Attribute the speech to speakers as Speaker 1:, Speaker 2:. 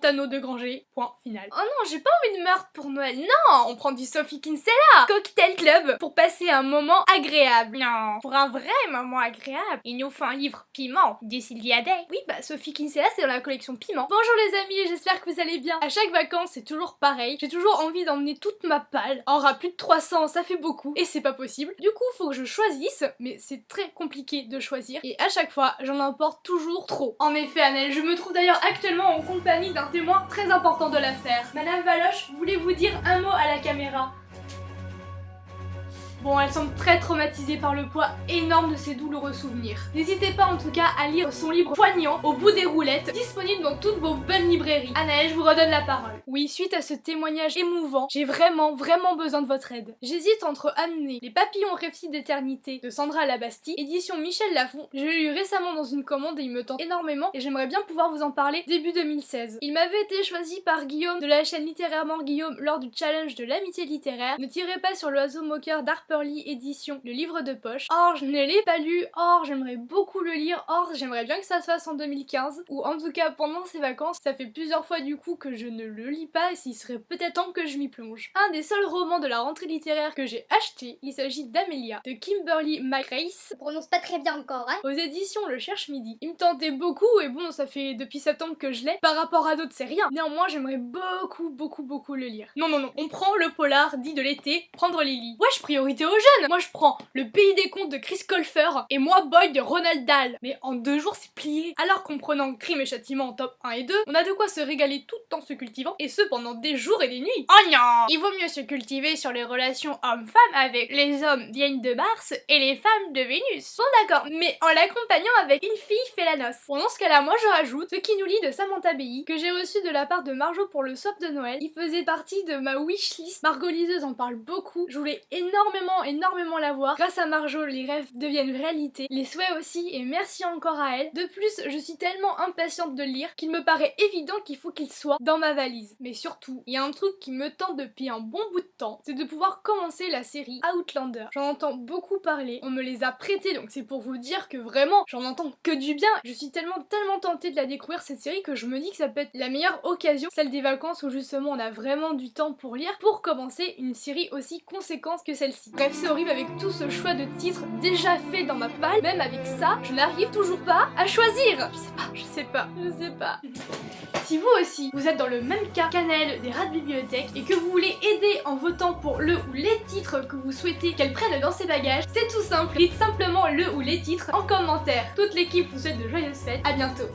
Speaker 1: anneaux de Granger, point final. Oh non, j'ai pas envie de meurtre pour Noël, non, on prend du Sophie Kinsella, Cocktail Club, pour passer un moment agréable. Non, pour un vrai moment agréable, il nous faut un livre piment, de Sylvia Day. Oui, bah Sophie Kinsella, c'est dans la collection Piment. Bonjour les amis, j'espère que vous allez bien. À chaque vacances, c'est toujours pareil, j'ai toujours envie d'emmener toute ma palle. Or, à plus de 300, ça fait beaucoup, et c'est pas possible. Du coup, faut que je choisisse, mais c'est très compliqué de choisir, et à chaque fois, j'en emporte toujours trop. En effet, Annelle, je me trouve d'ailleurs actuellement en compagnie d'un témoin très important de l'affaire. Madame Valoche, voulez-vous dire un mot à la caméra? Bon, elle semble très traumatisée par le poids énorme de ses douloureux souvenirs. N'hésitez pas en tout cas à lire son livre poignant, Au bout des roulettes, disponible dans toutes vos bonnes librairies. Anaël, je vous redonne la parole. Oui, suite à ce témoignage émouvant, j'ai vraiment besoin de votre aide. J'hésite entre amener Les papillons rêvent d'éternité de Sandra Labastille, édition Michel Lafon. Je l'ai lu récemment dans une commande et il me tente énormément et j'aimerais bien pouvoir vous en parler début 2016. Il m'avait été choisi par Guillaume de la chaîne Littérairement Guillaume lors du challenge de l'amitié littéraire. Ne tirez pas sur l'oiseau moqueur d'Harperly édition, le livre de poche. Or, je ne l'ai pas lu, or j'aimerais beaucoup le lire, or j'aimerais bien que ça se fasse en 2015, ou en tout cas pendant ces vacances. Ça fait plusieurs fois du coup que je ne le lis pas et s'il serait peut-être temps que je m'y plonge. Un des seuls romans de la rentrée littéraire que j'ai acheté, il s'agit d'Amelia, de Kimberly McRae,
Speaker 2: Je prononce pas très bien encore, hein.
Speaker 1: aux éditions Le Cherche Midi. Il me tentait beaucoup et bon, ça fait depuis septembre que je l'ai. Par rapport à d'autres, c'est rien. Néanmoins, j'aimerais beaucoup le lire. Non, on prend le polar dit de l'été, Prendre Lily. Wesh, priorité aux jeunes. Moi, je prends Le Pays des Contes de Chris Colfer et Moi Boy de Ronald Dahl. Mais en 2 jours, c'est plié. Alors qu'en prenant Crime et Châtiment en top 1 et 2, on a de quoi se régaler tout en se cultivant, et ce pendant des jours et des nuits. Oh non! Il vaut mieux se cultiver sur les relations hommes-femmes avec les hommes viennent de Mars et les femmes de Vénus. Bon d'accord, mais en l'accompagnant avec Une fille fait la noce. Bon, dans ce cas-là, moi je rajoute Ce qui nous lie de Samantha Bailly, que j'ai reçu de la part de Marjo pour le swap de Noël. Il faisait partie de ma wishlist. Margot Liseuse en parle beaucoup. Je voulais énormément la voir. Grâce à Marjo, les rêves deviennent réalité. Les souhaits aussi, et merci encore à elle. De plus, je suis tellement impatiente de le lire qu'il me paraît évident qu'il faut qu'il soit dans ma valise. Mais surtout, il y a un truc qui me tente depuis un bon bout de temps, c'est de pouvoir commencer la série Outlander. J'en entends beaucoup parler, on me les a prêtés, donc c'est pour vous dire que vraiment, j'en entends que du bien. Je suis tellement tentée de la découvrir cette série que je me dis que ça peut être la meilleure occasion, celle des vacances où justement on a vraiment du temps pour lire, pour commencer une série aussi conséquente que celle-ci. Bref, c'est horrible avec tout ce choix de titres déjà fait dans ma palle, même avec ça, je n'arrive toujours pas à choisir. Je sais pas. Si vous aussi, vous êtes dans le même cas qu'Anaël des Rats de Bibliothèque et que vous voulez aider en votant pour le ou les titres que vous souhaitez qu'elle prenne dans ses bagages, c'est tout simple, dites simplement le ou les titres en commentaire. Toute l'équipe vous souhaite de joyeuses fêtes, à bientôt.